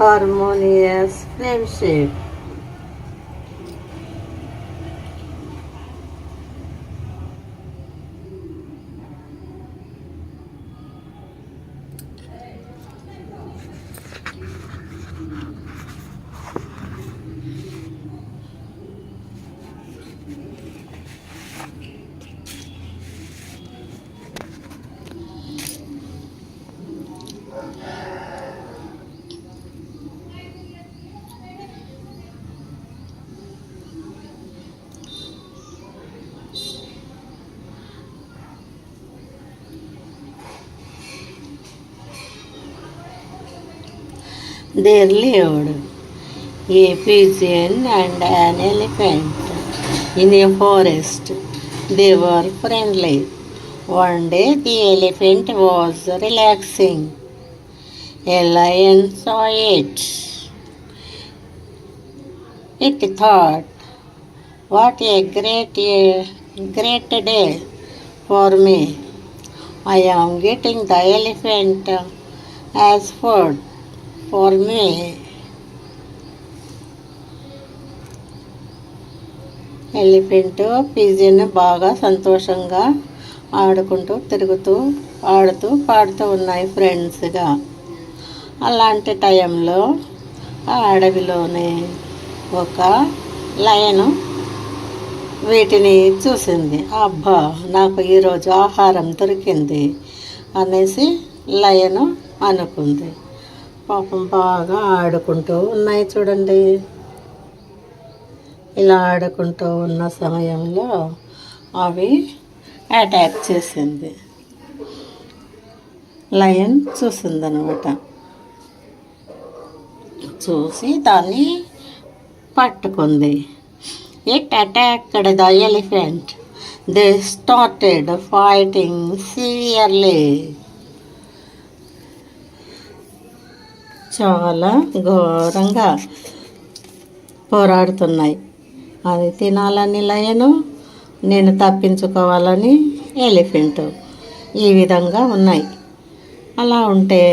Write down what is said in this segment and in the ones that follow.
harmonious friendship. There lived a pigeon and an elephant in a forest. They were friendly. One day the elephant was relaxing. A lion saw it. It thought, what a great day for me. I am getting the elephant as food for me. Elephant pigeon బాగా సంతోషంగా ఆడుకుంటూ తిరుగుతూ ఆడుతూ పాడుతూ ఉన్నాయి ఫ్రెండ్స్గా. అలాంటి టైంలో ఆ అడవిలోనే ఒక లయను వీటిని చూసింది. అబ్బా, నాకు ఈరోజు ఆహారం దొరికింది అనేసి లయను అనుకుంది. పాపం బాగా ఆడుకుంటూ ఉన్నాయి చూడండి. ఇలా ఆడుకుంటూ ఉన్న సమయంలో అవి అటాక్ చేసింది. లయన్ చూసిందనమాట. చూసి దాన్ని పట్టుకుంది. It attacked the elephant. They started fighting severely. చాలా ఘోరంగా పోరాడుతున్నాయి. అది తినాలని లయను, నేను తప్పించుకోవాలని ఎలిఫెంట్. ఈ విధంగా ఉన్నాయి. అలా ఉంటే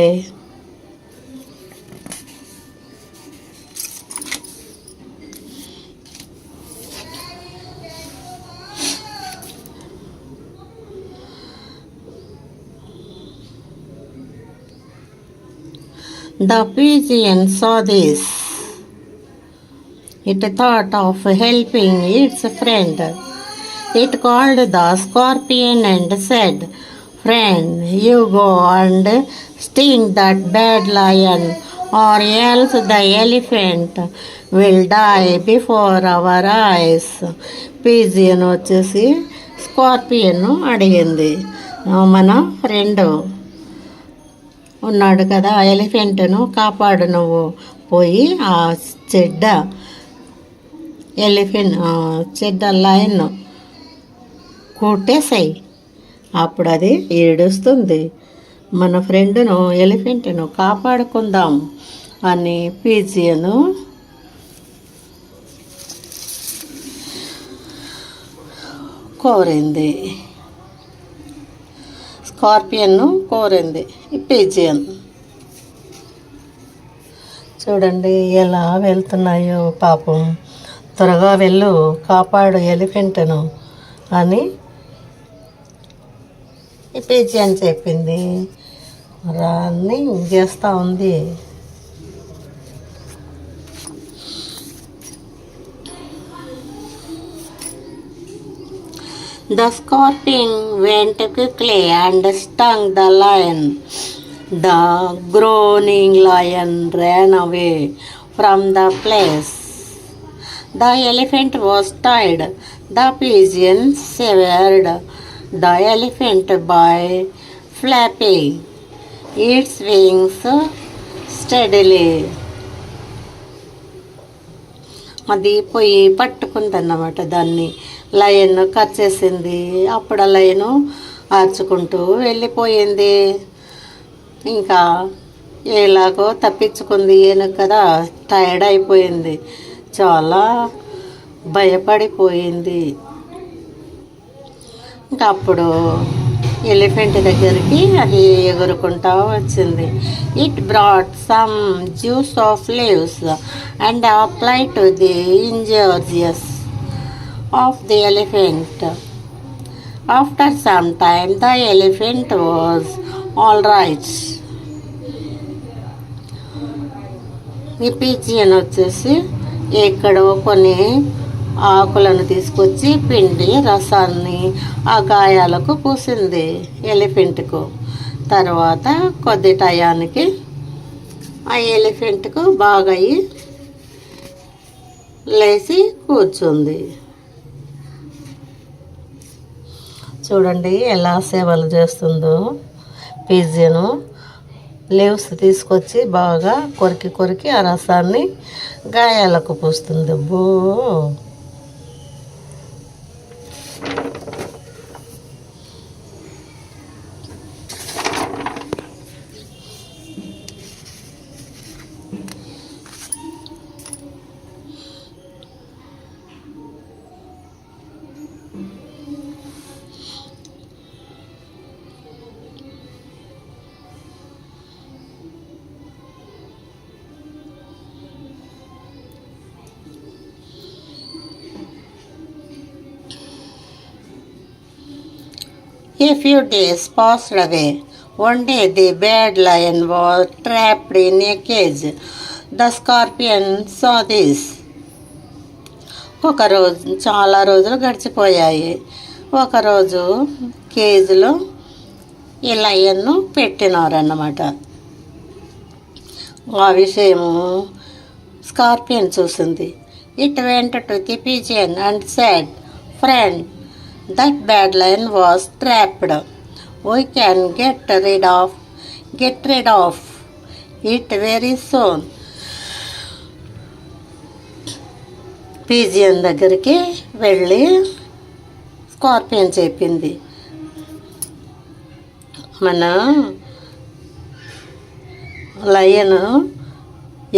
the pigeon saw this. It thought of helping its friend. It called the scorpion and said, "Friend, you go and sting that bad lion, or else the elephant will die before our eyes." Pigeon వచ్చేసి scorpion అడిగింది, మన friend ఉన్నాడు కదా ఎలిఫెంట్ను కాపాడు, నువ్వు పోయి ఆ చెడ్డ లయన్ కొట్టేసాయి, అప్పుడు అది ఏడుస్తుంది. మన ఫ్రెండ్ను ఎలిఫెంట్ను కాపాడుకుందాం అని పిజియన్ కోరింది. స్కార్పియన్ను కోరింది పిజియన్. చూడండి ఎలా వెళ్తున్నాయో. పాపం, త్వరగా వెళ్ళు, కాపాడు ఎలిఫెంట్ను అని పిజియన్ చెప్పింది. రన్నింగ్ చేస్తూ ఉంది. The scorpion went quickly and stung the lion. The groaning lion ran away from the place. The elephant was tired. The pigeon severed the elephant by flapping its wings steadily. అది పోయి పట్టుకుందన్నమాట దాన్ని. Lion కచ్చేసింది. అప్పుడు ఆ లయను ఆర్చుకుంటూ వెళ్ళిపోయింది. ఇంకా ఎలాగో తప్పించుకుంది. ఏనుగు కదా, టైర్డ్ అయిపోయింది, చాలా భయపడిపోయింది. ఇంకా అప్పుడు ఎలిఫెంట్ దగ్గరికి అది ఎగురుకుంటా వచ్చింది. It brought some juice of leaves and apply to the injuries of the elephant. After some time the elephant was all right. ఈ పిజియన్ వచ్చేసి ఎక్కడో కొన్ని ఆకులను తీసుకొచ్చి పిండి రసాన్ని ఆ గాయాలకు పూసింది ఎలిఫెంట్కు. తర్వాత కొద్ది టయానికి ఆ ఎలిఫెంట్కు బాగా లేచి కూర్చుంది. చూడండి ఎలా సేవలు చేస్తుందో. పిజియను లీవ్స్ తీసుకొచ్చి బాగా కొరికి కొరికి ఆ రసాన్ని గాయాలకు పూస్తుంది. అబ్బో, a few days passed away. One day the bad lion was trapped in a cage. The scorpion saw this. చాలా రోజులు గడిచిపోయాయి. ఒకరోజు కేజ్లో ఈ లయన్ను పెట్టినారన్నమాట. ఆ విషయము స్కార్పియన్ చూసింది. It went to the pigeon and said, friend, that bad lion was trapped. We can get rid of it very soon. Pigeon దగ్గరికి వెళ్ళి స్కార్పియన్ చెప్పింది, మన లయన్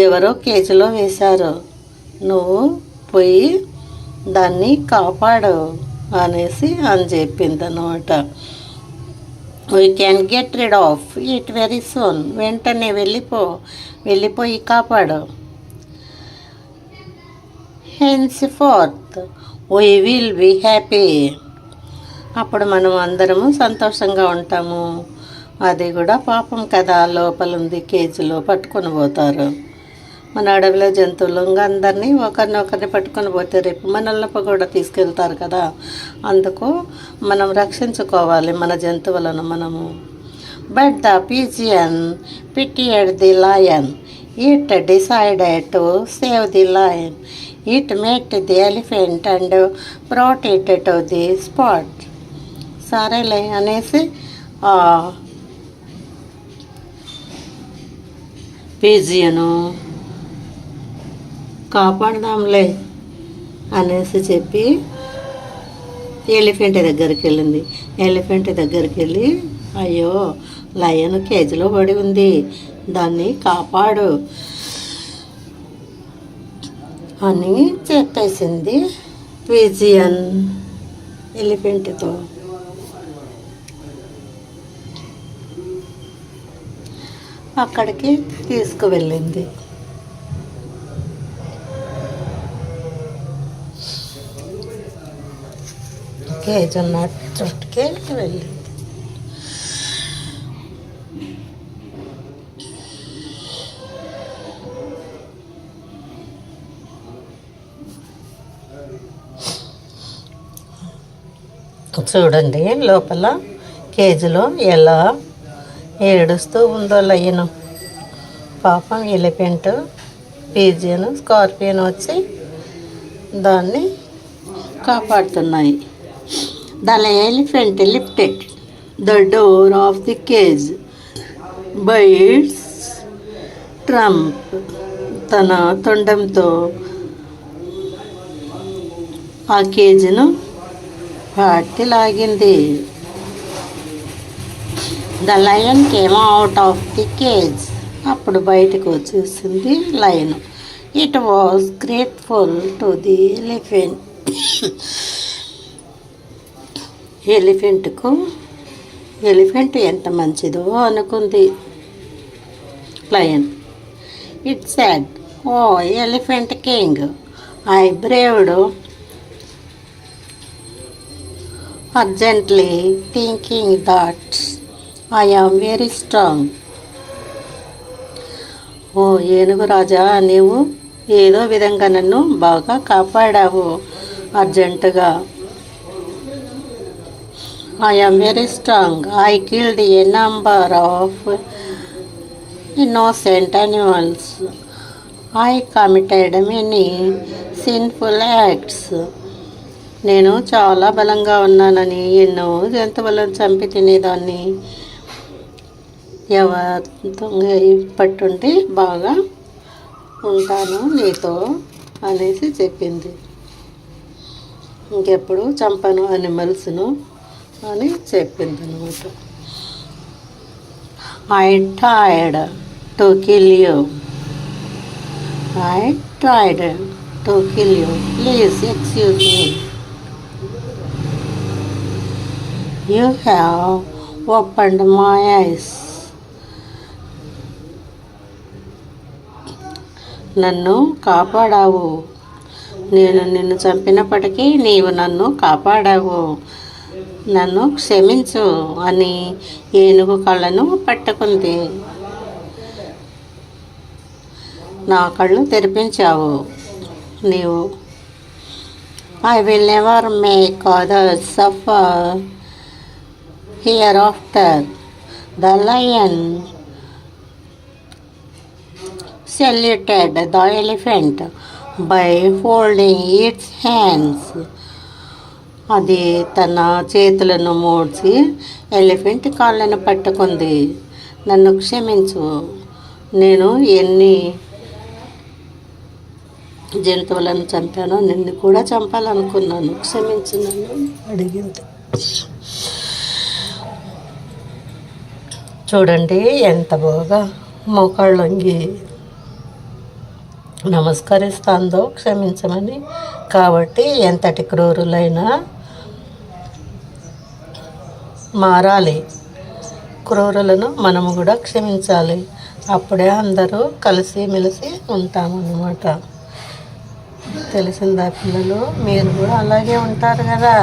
ఎవరో కేజీలో వేశారు, నువ్వు పోయి దాన్ని కాపాడు అనేసి అని చెప్పింది అన్నమాట. We can get rid of it very soon. వెంటనే వెళ్ళిపోయి కాపాడు. Henceforth we will be happy. అప్పుడు మనం అందరము సంతోషంగా ఉంటాము. అది కూడా పాపం కదా, లోపలుంది కేజీలో పట్టుకొని పోతారు. మన అడవిలో జంతువులు ఇంకా అందరినీ ఒకరిని పట్టుకొని పోతే రేపు మనల్ని కూడా తీసుకెళ్తారు కదా. అందుకు మనం రక్షించుకోవాలి మన జంతువులను మనము. But the pigeon pitied the lion. It decided to save the lion. It met the elephant and brought it to the spot. సరేలే అనేసి పిజియను కాపాడదాంలే అనేసి చెప్పి ఎలిఫెంట్ దగ్గరికి వెళ్ళింది. ఎలిఫెంట్ దగ్గరికి వెళ్ళి, అయ్యో లయన్ కేజీలో పడి ఉంది, దాన్ని కాపాడు అని చెప్పేసింది పిజియన్ ఎలిఫెంట్తో. అక్కడికి తీసుకువెళ్ళింది. కేజ్ ఉన్న చోటుకే వెళ్ళింది. చూడండి లోపల కేజీలో ఎలా ఏడుస్తూ ఉందో లయను. పాపం ఎలిఫెంట్, పిజియన్, స్కార్పియన్ వచ్చి దాన్ని కాపాడుతున్నాయి. The elephant lifted the door of the cage by its trunk. తన తొండంతో ఆ కేజీను పట్టి లాగింది. The lion came out of the cage. అప్పుడు బయటకు వచ్చేసింది lion. It was grateful to the elephant. ఎలిఫెంట్కు ఎలిఫెంట్ ఎంత మంచిదో అనుకుంది lion. It said, oh elephant king, I braved urgently, thinking that I am very strong. ఓ ఏనుగు రాజా, నీవు ఏదో విధంగా నన్ను బాగా కాపాడావు అర్జెంటుగా. I am very strong. I killed a number of innocent animals. I committed many sinful acts. నేను చాలా బలంగా ఉన్నానని ఎన్నో జంతువులను చంపి తినేదాన్ని. ఇప్పటి బాగా ఉంటాను నీతో అనేసి చెప్పింది. ఇంకెప్పుడు చంపను అనిమల్స్ను అని చెప్పింది అనమాట. I tried to kill you. I tried to kill you. Please excuse me. You have opened my eyes. నన్ను కాపాడావు. నేను నిన్ను చంపినప్పటికీ నీవు నన్ను కాపాడావు. నన్ను క్షమించు అని ఏనుగు కళ్ళను పట్టుకుంది. నా కళ్ళు తెరిపించావు నీవు. I will never make others suffer hereafter. The lion saluted the elephant by folding its hands. అది తన చేతులను మోడ్చి ఎలిఫెంట్ కాళ్ళను పట్టుకుంది. నన్ను క్షమించు, నేను ఎన్ని జంతువులను చంపానో నిన్ను కూడా చంపాలనుకున్నాను, క్షమించు నన్ను అడిగింది. చూడండి ఎంత బాగా మోకాళ్ళొంగి నమస్కరిస్తుందో క్షమించమని. కాబట్టి ఎంతటి క్రూరులైనా మారాలి, క్రూరులను మనము కూడా క్షమించాలి. అప్పుడే అందరూ కలిసిమెలిసి ఉంటామన్నమాట. తెలిసిందా పిల్లలు? మీరు కూడా అలాగే ఉంటారు కదా.